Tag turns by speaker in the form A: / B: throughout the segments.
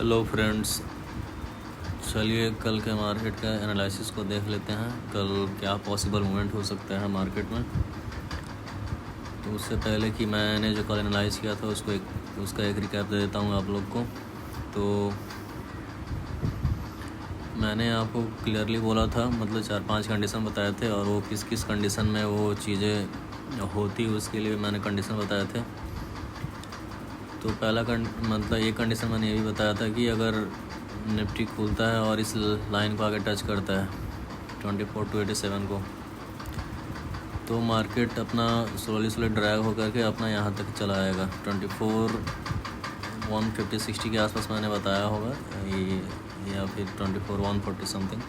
A: Hello friends, चलिए कल के मार्केट का एनालिसिस को देख लेते हैं। कल क्या पॉसिबल मूवमेंट हो सकता है मार्केट में। तो उससे पहले कि मैंने जो कल एनालाइज किया था उसका एक रिकैप दे देता हूँ आप लोग को। तो मैंने आपको क्लियरली बोला था, मतलब 4-5 कंडीशन बताए थे, और वो किस किस कंडीशन में वो चीज़ें होती उसके लिए मैंने कंडीशन बताए थे। तो पहला मतलब एक कंडीशन मैंने ये भी बताया था कि अगर निफ्टी खुलता है और इस लाइन को आगे टच करता है 24,287 को, तो मार्केट अपना स्लोली ड्रैग होकर के अपना यहाँ तक चला आएगा 24,150-60 के आसपास मैंने बताया होगा, ये या फिर 24,140 समथिंग।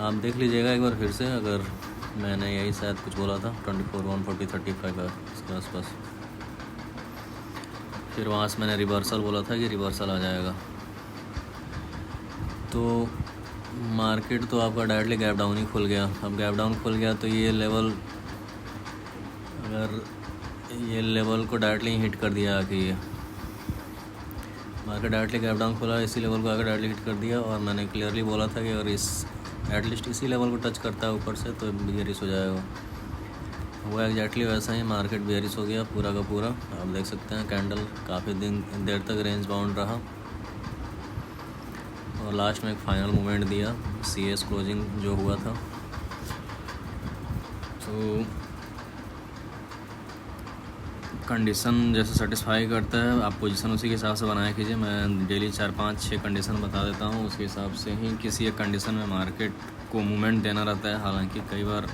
A: आप देख लीजिएगा एक बार फिर से, अगर मैंने यही शायद कुछ बोला था 24,140-35 का इसके आसपास। फिर वहाँ से मैंने रिवर्सल बोला था कि रिवर्सल आ जाएगा। तो मार्केट तो आपका डायरेक्टली गैप डाउन ही खुल गया। अब गैप डाउन खुल गया तो ये लेवल, अगर ये लेवल को डायरेक्टली हिट कर दिया कि ये मार्केट डायरेक्टली गैप डाउन खुला, इसी लेवल को आकर डायरेक्टली हिट कर दिया। और मैंने क्लियरली बोला था कि अगर इस एटलीस्ट इसी लेवल को टच करता है ऊपर से तो बेयरिश हो जाएगा। वो एग्जैक्टली वैसा ही मार्केट बेयरिश हो गया पूरा का पूरा। आप देख सकते हैं कैंडल काफ़ी देर तक रेंज बाउंड रहा और लास्ट में एक फाइनल मूवमेंट दिया CS क्लोजिंग जो हुआ था। तो कंडीशन जैसे सेटिस्फाई करता है, आप पोजीशन उसी के हिसाब से बनाया कीजिए। मैं डेली 4-5-6 कंडीशन बता देता हूँ, उसके हिसाब से ही किसी एक कंडीशन में मार्केट को मूवमेंट देना रहता है। हालांकि कई बार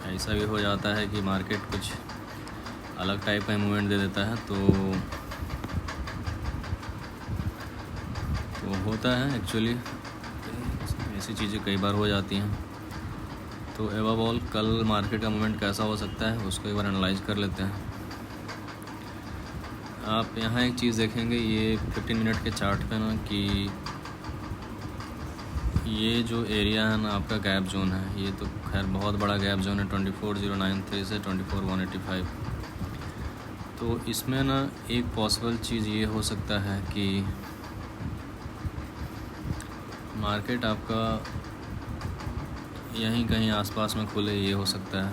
A: ऐसा भी हो जाता है कि मार्केट कुछ अलग टाइप का मूवमेंट दे देता है, तो होता है एक्चुअली, ऐसी चीज़ें कई बार हो जाती हैं। तो एवब ऑल कल मार्केट का मूवमेंट कैसा हो सकता है उसको एक बार एनालाइज कर लेते हैं। आप यहाँ एक चीज़ देखेंगे, ये 15 मिनट के चार्ट पे ना, कि ये जो एरिया है ना आपका गैप जोन है, ये तो खैर बहुत बड़ा गैप जोन है 24,093 से 24,185। तो इसमें ना एक पॉसिबल चीज़ ये हो सकता है कि मार्केट आपका यहीं कहीं आसपास में खुले, ये हो सकता है।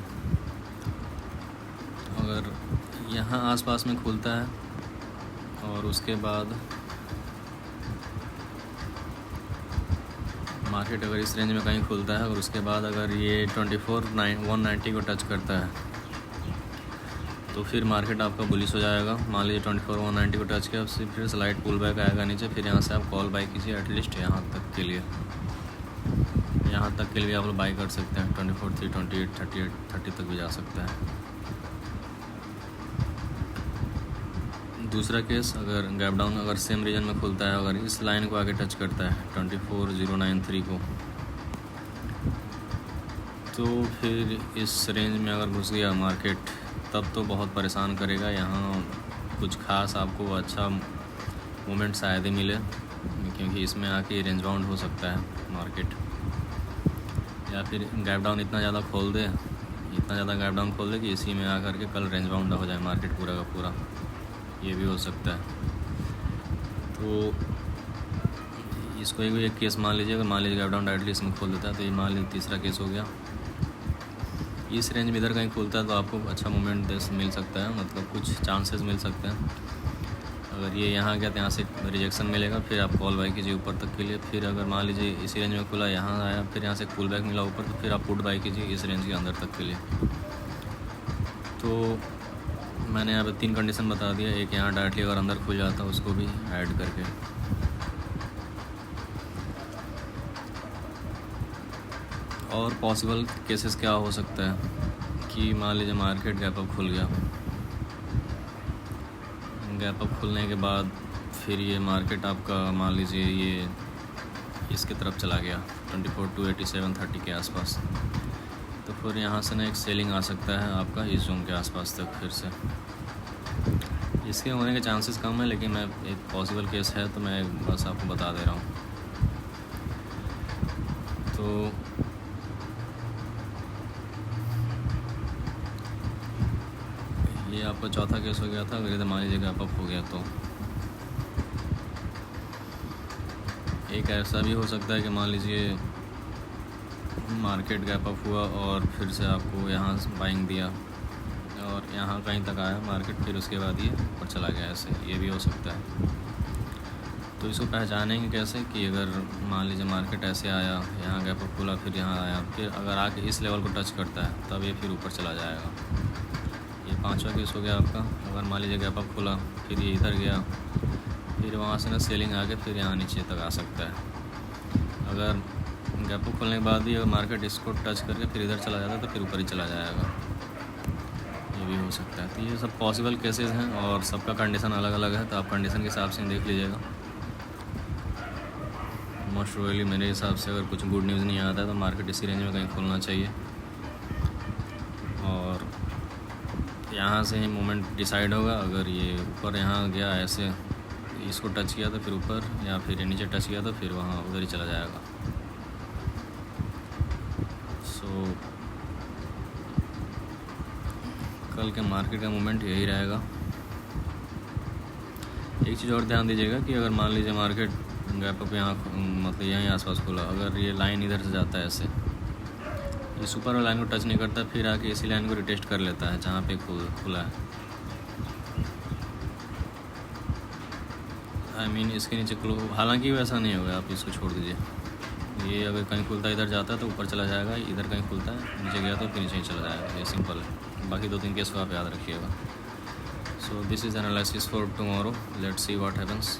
A: अगर यहाँ आसपास में खुलता है और उसके बाद मार्केट अगर इस रेंज में कहीं खुलता है और उसके बाद अगर ये 24,190 को टच करता है तो फिर मार्केट आपका बुलिश हो जाएगा। मान लीजिए 24,190 को टच किया, फिर स्लाइड पुल बैक आएगा नीचे, फिर यहाँ से आप कॉल बाई कीजिए एटलीस्ट यहाँ तक के लिए। यहाँ तक के लिए आप लोग बाई कर सकते हैं 24,328, 38, 30 तक भी जा सकता है। दूसरा केस, अगर गैप डाउन अगर सेम रीजन में खुलता है, अगर इस लाइन को आगे टच करता है 24,093 को, तो फिर इस रेंज में अगर घुस गया मार्केट तब तो बहुत परेशान करेगा। यहाँ कुछ खास आपको अच्छा मोमेंट शायद ही मिले, क्योंकि इसमें आके रेंज बाउंड हो सकता है मार्केट, या फिर गैप डाउन इतना ज़्यादा गैप डाउन खोल दे कि इसी में आकर के कल रेंज बाउंड हो जाए मार्केट पूरा का पूरा, ये भी हो सकता है। तो इसको एक केस मान लीजिए, अगर मान लीजिए गैप डाउन डायरेक्टली इसमें खोल देता है, तो ये मान लीजिए तीसरा केस हो गया। इस रेंज में इधर कहीं खुलता है तो आपको अच्छा मोमेंट मिल सकता है, मतलब कुछ चांसेस मिल सकते हैं। अगर ये यहाँ गया तो यहाँ से रिजेक्शन मिलेगा, फिर आप कॉल बाई कीजिए ऊपर तक के लिए। फिर अगर मान लीजिए इसी रेंज में खुला, यहाँ आया, फिर यहाँ से पुल बैक मिला ऊपर, तो फिर आप पुट बाई कीजिए इस रेंज के अंदर तक के लिए। तो मैंने यहाँ पे 3 कंडीशन बता दिया। एक यहाँ डायरेक्टली अगर अंदर खुल जाता है उसको भी ऐड करके। और पॉसिबल केसेस क्या हो सकता है कि मान लीजिए मार्केट गैप अप खुल गया, गैप अप खुलने के बाद फिर ये मार्केट आपका मान लीजिए ये इसके तरफ चला गया 24,287, 30 के आसपास, तो फिर यहाँ से ना एक सेलिंग आ सकता है आपका इस जोन के आसपास तक फिर से। इसके होने के चांसेस कम है, लेकिन मैं एक पॉसिबल केस है तो मैं बस आपको बता दे रहा हूँ। तो ये आपका चौथा केस हो गया था। अगर मान लीजिए गैप अप हो गया तो एक ऐसा भी हो सकता है कि मान लीजिए मार्केट गैप अप हुआ और फिर से आपको यहाँ बाइंग दिया और यहाँ कहीं तक आया मार्केट, फिर उसके बाद ये ऊपर चला गया, ऐसे ये भी हो सकता है। तो इसको पहचानेंगे कैसे कि अगर मान लीजिए मार्केट ऐसे आया, यहाँ गैप अप खुला, फिर यहाँ आया, फिर अगर आके इस लेवल को टच करता है तब ये फिर ऊपर चला जाएगा। ये 5वां केस हो गया आपका। अगर मान लीजिए गैप अप खुला, फिर ये इधर गया, फिर वहाँ से ना सेलिंग आके फिर यहाँ नीचे तक आ सकता है। अगर गैप अप खोलने के बाद भी अगर मार्केट इसको टच करके फिर इधर चला जाता है तो फिर ऊपर ही चला जाएगा, ये भी हो सकता है। तो ये सब पॉसिबल केसेस हैं और सबका कंडीशन अलग अलग है, तो आप कंडीशन के हिसाब से देख लीजिएगा। मोस्ट प्रोबेबली मेरे हिसाब से अगर कुछ गुड न्यूज़ नहीं आता है तो मार्केट इसी रेंज में कहीं खोलना चाहिए और यहाँ से ही मूवमेंट डिसाइड होगा। अगर ये ऊपर यहाँ गया ऐसे, इसको टच किया तो फिर ऊपर, या फिर नीचे टच किया तो फिर वहाँ उधर ही चला जाएगा। सो कल के मार्केट का मूवमेंट यही रहेगा। एक चीज़ और ध्यान दीजिएगा कि अगर मान लीजिए मार्केट गैप अप यहाँ मतलब यहीं आसपास खुला, अगर ये लाइन इधर से जाता है ऐसे, इस ऊपर वाली लाइन को टच नहीं करता, फिर आके इसी लाइन को रिटेस्ट कर लेता है जहाँ पे खुला है, आई मीन इसके नीचे हालांकि वैसा नहीं होगा, आप इसको छोड़ दीजिए। ये अगर कहीं खुलता है इधर जाता है तो ऊपर चला जाएगा, इधर कहीं खुलता है नीचे गया तो फिर नीचे ही चला जाएगा, ये सिंपल है। बाकी 2-3 केस को आप याद रखिएगा। So this is analysis for tomorrow, let's see what happens.